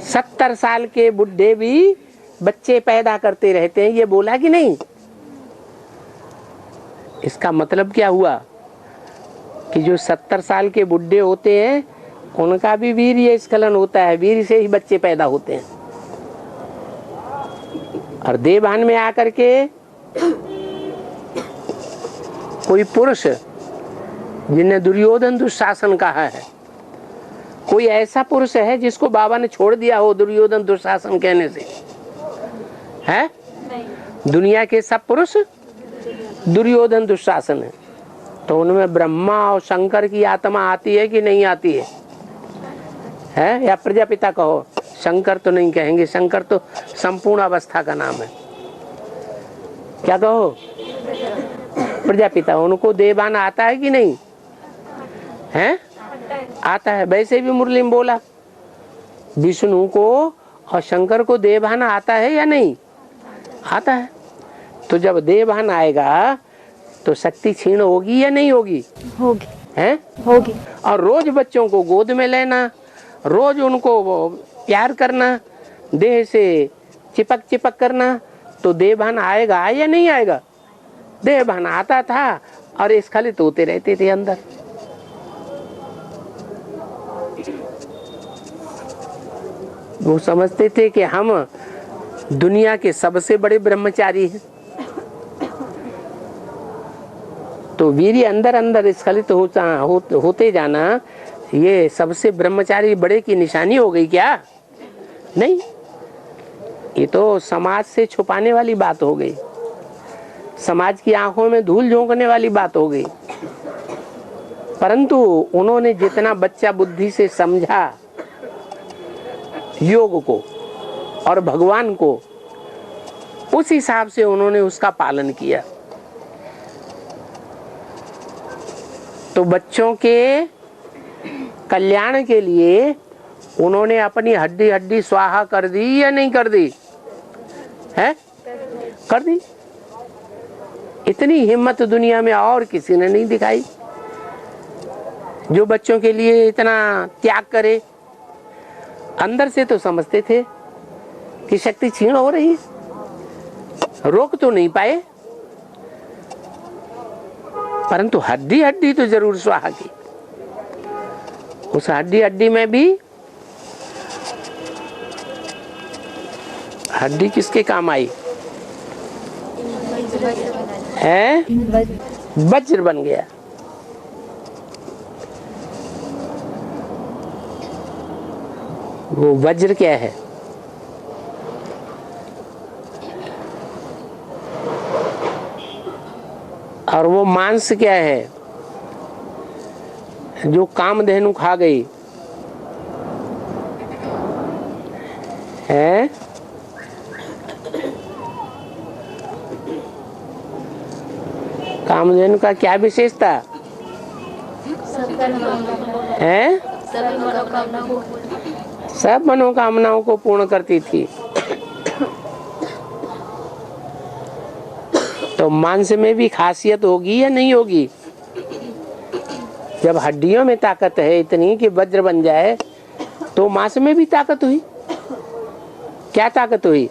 70 साल के बुढ़े भी बच्चे पैदा करते रहते हैं, ये बोला कि नहीं? इसका मतलब क्या हुआ कि जो 70 साल के बुढ़े होते हैं उनका भी वीर्य स्खलन होता है, वीर्य से ही बच्चे पैदा होते हैं। और देवभान में आकर के कोई पुरुष जिन्हें दुर्योधन दुशासन कहा है, कोई ऐसा पुरुष है जिसको बाबा ने छोड़ दिया हो दुर्योधन दुशासन कहने से? है? दुनिया के सब पुरुष दुर्योधन दुशासन है। तो उनमें ब्रह्मा और शंकर की आत्मा आती है कि नहीं आती है? है या प्रजापिता कहो? शंकर तो नहीं कहेंगे, शंकर तो संपूर्ण अवस्था का नाम है। क्या कहो? प्रजापिता। उनको देवभान आता है कि नहीं? है? आता है। वैसे भी मुरली में बोला विष्णु को और शंकर को देवभान आता है या नहीं? आता है। तो जब देवभान आएगा तो शक्ति क्षीण होगी या नहीं होगी? होगी। है? होगी। और रोज बच्चों को गोद में लेना, रोज उनको प्यार करना, देह से चिपक चिपक करना, तो देवभान आएगा या नहीं आएगा? देवभान आता था और स्खलित होते रहते थे अंदर। वो समझते थे कि हम दुनिया के सबसे बड़े ब्रह्मचारी हैं। तो वीर्य अंदर अंदर स्खलित होते जाना, ये सबसे ब्रह्मचारी बड़े की निशानी हो गई क्या? नहीं, ये तो समाज से छुपाने वाली बात हो गई, समाज की आंखों में धूल झोंकने वाली बात हो गई। परंतु उन्होंने जितना बच्चा बुद्धि से समझा योग को और भगवान को, उस हिसाब से उन्होंने उसका पालन किया। तो बच्चों के कल्याण के लिए उन्होंने अपनी हड्डी हड्डी स्वाहा कर दी या नहीं कर दी? है? कर दी। इतनी हिम्मत दुनिया में और किसी ने नहीं दिखाई जो बच्चों के लिए इतना त्याग करे। अंदर से तो समझते थे कि शक्ति क्षीण हो रही है, रोक तो नहीं पाए, परंतु हड्डी हड्डी तो जरूर स्वाहा की। उस हड्डी हड्डी में भी हड्डी किसके काम आई? है? वज्र बन गया। वो वज्र क्या है? और वो मांस क्या है? जो कामधेनु खा गई है। कामधेनु का क्या विशेषता है? सब मनोकामनाओं को पूर्ण करती थी। तो मांस में भी खासियत होगी या नहीं होगी? जब हड्डियों में ताकत है इतनी कि वज्र बन जाए, तो मांस में भी ताकत हुई। क्या ताकत हुई?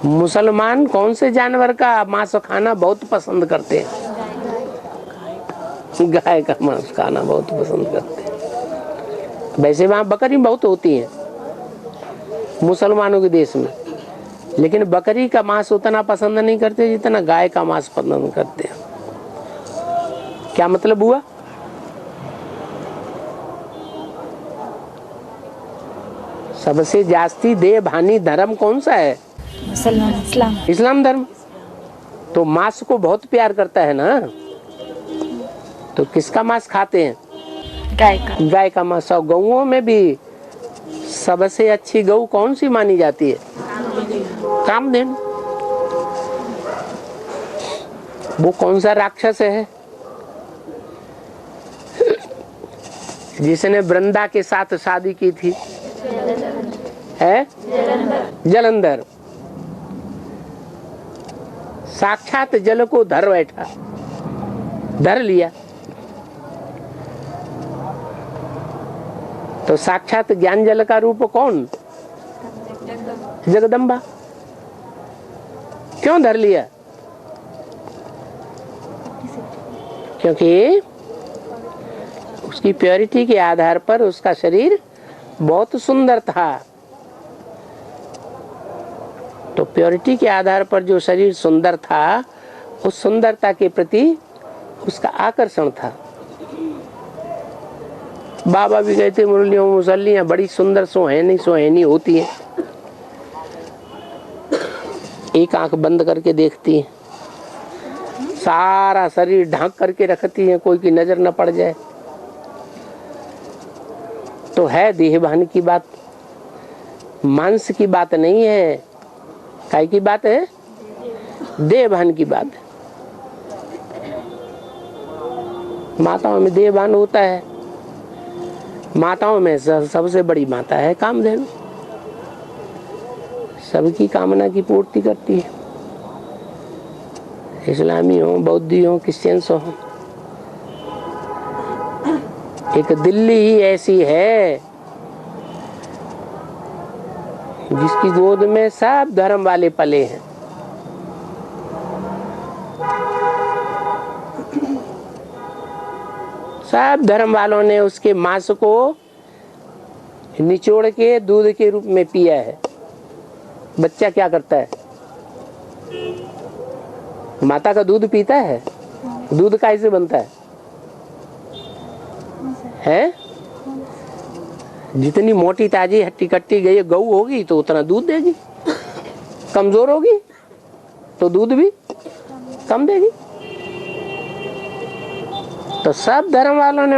मुसलमान कौन से जानवर का मांस खाना बहुत पसंद करते हैं? गाय का मांस खाना बहुत पसंद करते हैं। वैसे वहां बकरी बहुत होती है मुसलमानों के देश में, लेकिन बकरी का मांस उतना पसंद नहीं करते जितना गाय का मांस पसंद करते हैं। क्या मतलब हुआ? सबसे जास्ती देवभानी धर्म कौन सा है? मुसलमान, इस्लाम। इस्लाम धर्म। तो मांस को बहुत प्यार करता है ना। तो किसका मांस खाते हैं? गाय का। गाय का मांस। और गौओं में भी सबसे अच्छी गौ कौन सी मानी जाती है? कामधेनु। वो कौन सा राक्षस है जिसने वृंदा के साथ शादी की थी? है जलंधर। साक्षात जल को धर बैठा, धर लिया। तो साक्षात ज्ञान जल का रूप कौन? जगदम्बा। क्यों धर लिया? क्योंकि उसकी प्योरिटी के आधार पर उसका शरीर बहुत सुंदर था। तो प्योरिटी के आधार पर जो शरीर सुंदर था, उस सुंदरता के प्रति उसका आकर्षण था। बाबा भी कहते मुरलियों मुसल्लियां बड़ी सुंदर सुहानी होती है। एक आंख बंद करके देखती है, सारा शरीर ढांक करके रखती है, कोई की नजर न पड़ जाए। तो है देहभान की बात, मांस की बात नहीं है। काय की बात है? देहभान की बात है। माताओं में देहभान होता है। माताओं में सबसे बड़ी माता है कामधेनु, सबकी कामना की पूर्ति करती है। इस्लामी हो, बौद्धि हो, क्रिश्चियंस हो। एक दिल्ली ही ऐसी है जिसकी गोद में सब धर्म वाले पले हैं। सब धर्म वालों ने उसके मांस को निचोड़ के दूध के रूप में पिया है। बच्चा क्या करता है? माता का दूध पीता है। दूध कैसे बनता है? हैं? जितनी मोटी ताजी हट्टी कट्टी गई गऊ होगी तो उतना दूध देगी। कमजोर होगी तो दूध भी कम देगी। तो सब धर्म वालों ने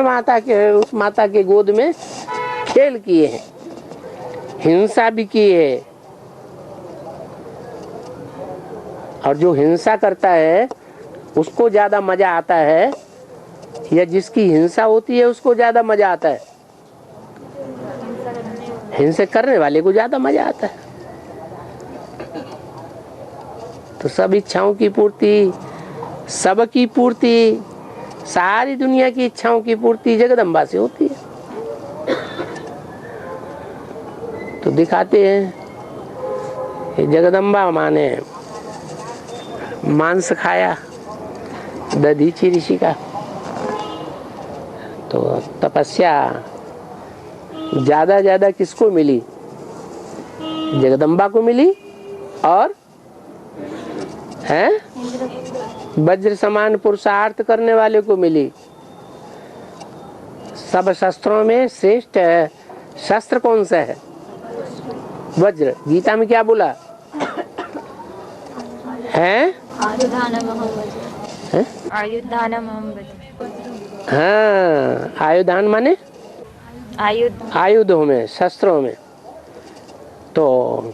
उस माता के गोद में खेल किए हैं, हिंसा भी की है। और जो हिंसा करता है उसको ज्यादा मजा आता है, या जिसकी हिंसा होती है उसको ज्यादा मजा आता है? हिंसा करने वाले को ज्यादा मजा आता है। तो सब इच्छाओं की पूर्ति, सबकी पूर्ति, सारी दुनिया की इच्छाओं की पूर्ति जगदम्बा से होती है। तो दिखाते हैं जगदम्बा माँ ने मांस खाया दधीची ऋषि का, तो तपस्या ज्यादा किसको मिली? जगदम्बा को मिली। और हैं वज्र समान पुरुषार्थ करने वाले को मिली। सब शस्त्रों में श्रेष्ठ शस्त्र कौन सा है? वज्र। गीता में क्या बोला है? हाँ, आयुधान माने आयुधों में, शस्त्रों में। तो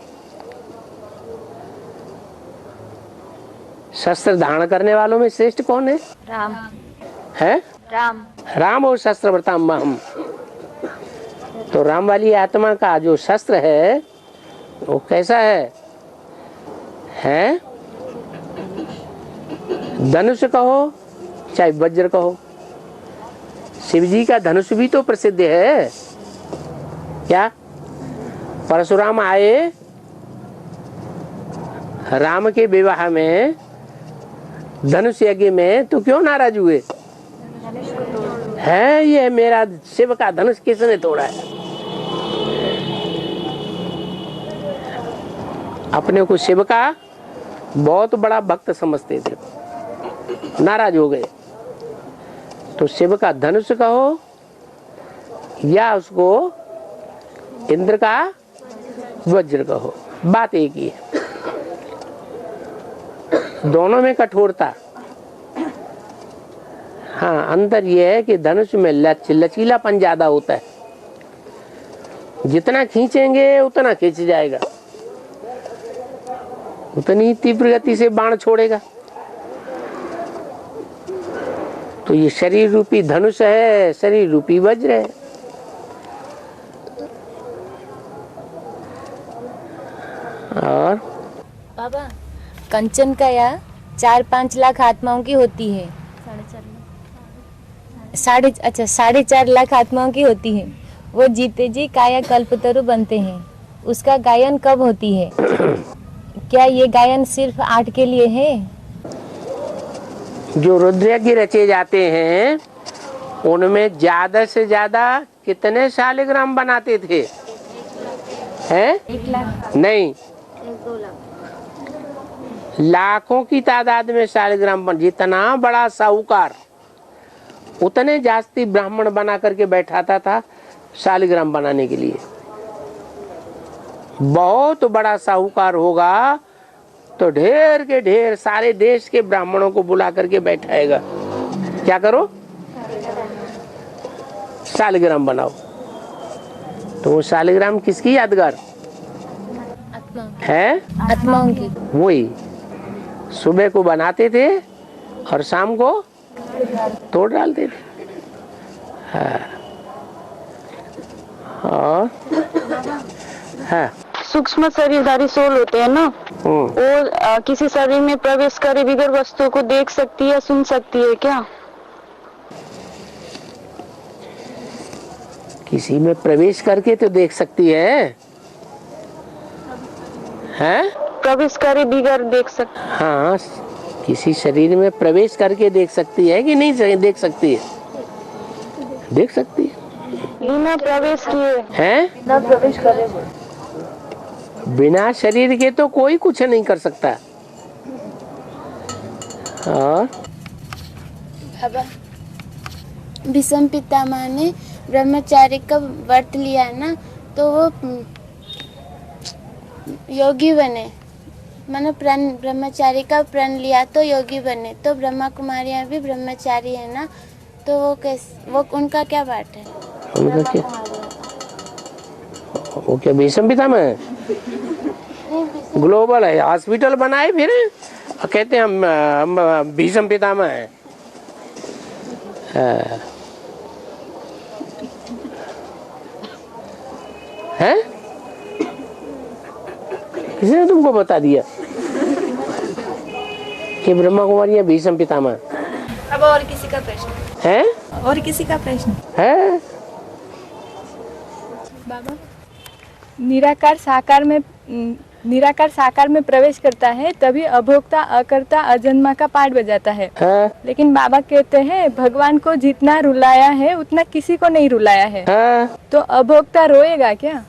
शस्त्र धारण करने वालों में श्रेष्ठ कौन है? राम है। राम और शस्त्र वर्ताम हम। तो राम वाली आत्मा का जो शस्त्र है वो कैसा है? धनुष कहो चाहे वज्र कहो। शिव जी का धनुष भी तो प्रसिद्ध है। क्या? परशुराम आए राम के विवाह में, धनुष यज्ञ में, तो क्यों नाराज हुए? है ये मेरा शिव का धनुष किसने तोड़ा है? अपने को शिव का बहुत बड़ा भक्त समझते थे, नाराज हो गए। तो शिव का धनुष कहो या उसको इंद्र का वज्र कहो, बात एक ही है। दोनों में कठोरता। हाँ, अंतर यह है कि धनुष में लचीलापन ज्यादा होता है। जितना खींचेंगे उतना खींच जाएगा, उतनी तीव्र गति से बाण छोड़ेगा। तो ये शरीर रूपी धनुष है, शरीर रूपी वज्र है। और बाबा कंचन का या 4-5 लाख आत्माओं की होती है। 4.5 लाख आत्माओं की होती है। वो जीते जी काया कल्पतरु बनते हैं। उसका गायन कब होती है? क्या ये गायन सिर्फ 8 के लिए है? जो रुद्रयज्ञ रचे जाते हैं उनमें ज्यादा से ज्यादा कितने शालिग्राम बनाते थे? हैं? 1 लाख नहीं, 1-2 लाख, लाखों की तादाद में शालिग्राम बन। जितना बड़ा साहूकार उतने जास्ती ब्राह्मण बना करके बैठाता था शालिग्राम बनाने के लिए। बहुत बड़ा साहूकार होगा तो ढेर के ढेर सारे देश के ब्राह्मणों को बुला करके बैठाएगा, क्या करो? शालिग्राम बनाओ। तो वो शालिग्राम किसकी यादगार है? आत्माओं की। वही सुबह को बनाते थे और शाम को तोड़ डालते थे। हाँ। और हाँ, सूक्ष्म शरीरधारी सोल होते हैं ना, वो किसी शरीर में प्रवेश करे बिगर वस्तुओं को देख सकती है, सुन सकती है क्या? किसी में प्रवेश करके तो देख सकती है, हैं? प्रवेश करे बिगर देख सकती। हाँ, किसी शरीर में प्रवेश करके देख सकती है कि नहीं देख सकती है? देख सकती है। बिना प्रवेश किए हैं? बिना प्रवेश करे। बिना शरीर के तो कोई कुछ नहीं कर सकता। और बाबा, भीष्म पितामह ने ब्रह्मचारी का व्रत लिया है ना, तो वो योगी बने। मैंने प्रण ब्रह्मचारी का प्रण लिया तो योगी बने। तो ब्रह्मा कुमारियाँ भी ब्रह्मचारी है ना, तो वो कैसे, वो उनका क्या बात है? उनका क्या? वो क्या भीष्म पितामह है? ग्लोबल है, हॉस्पिटल बनाए फिर कहते हैं हम भीष्म पितामह है। हैं? किसने तुमको बता दिया कि ब्रह्मा कुमारी भीष्म पितामह? अब और किसी का प्रश्न है? और किसी का प्रश्न है? बाबा, निराकार साकार में प्रवेश करता है तभी अभोक्ता अकर्ता अजन्मा का पाठ बजाता है। लेकिन बाबा कहते हैं भगवान को जितना रुलाया है उतना किसी को नहीं रुलाया है। तो अभोक्ता रोएगा क्या?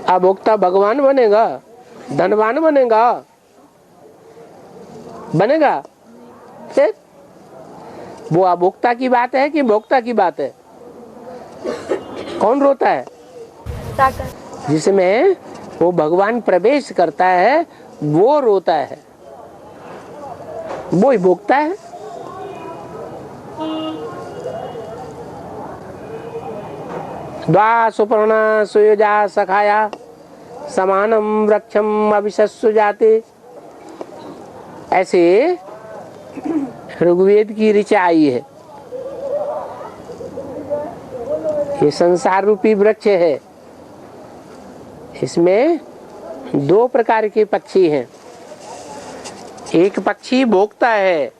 अभोक्ता भगवान बनेगा, धनवान बनेगा, बनेगा। फिर वो अभोक्ता की बात है कि भोक्ता की बात है? कौन रोता है? जिसमें वो भगवान प्रवेश करता है वो रोता है, वो ही भोगता है। द्वा सुपर्णा सुयोजा सखाया समानम वृक्षम अभिशस्सु जाते। ऐसे ऋग्वेद की ऋचा आई है। ये संसार रूपी वृक्ष है, इसमें 2 प्रकार के पक्षी हैं। एक पक्षी भोगता है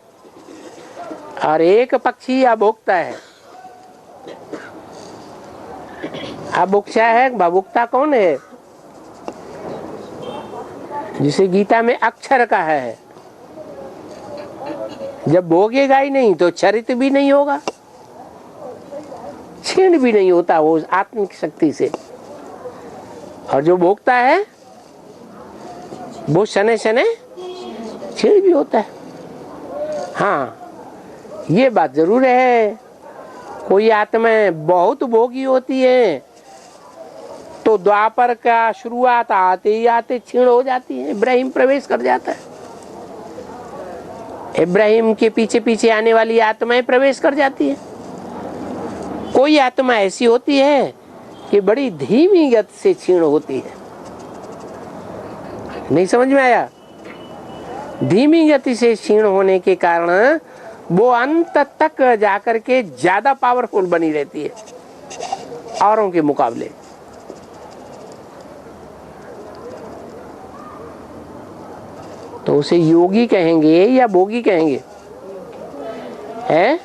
और एक पक्षी अभोक्ता है। अभोक्ता कौन है? जिसे गीता में अक्षर कहा है। जब भोगेगा ही नहीं तो चरित भी नहीं होगा, क्षीण भी नहीं होता वो आत्मिक शक्ति से। और जो भोगता है वो शने शने क्षीण भी होता है। हाँ, ये बात जरूर है। कोई आत्माएं बहुत भोगी होती है तो द्वापर का शुरुआत आते ही आते क्षीण हो जाती है। इब्राहिम प्रवेश कर जाता है, इब्राहिम के पीछे पीछे आने वाली आत्माएं प्रवेश कर जाती है। कोई आत्मा ऐसी होती है कि बड़ी धीमी गति से क्षीण होती है। नहीं समझ में आया? धीमी गति से क्षीण होने के कारण वो अंत तक जाकर के ज्यादा पावरफुल बनी रहती है औरों के मुकाबले। तो उसे योगी कहेंगे या भोगी कहेंगे? हैं?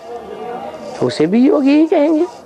उसे भी योगी ही कहेंगे।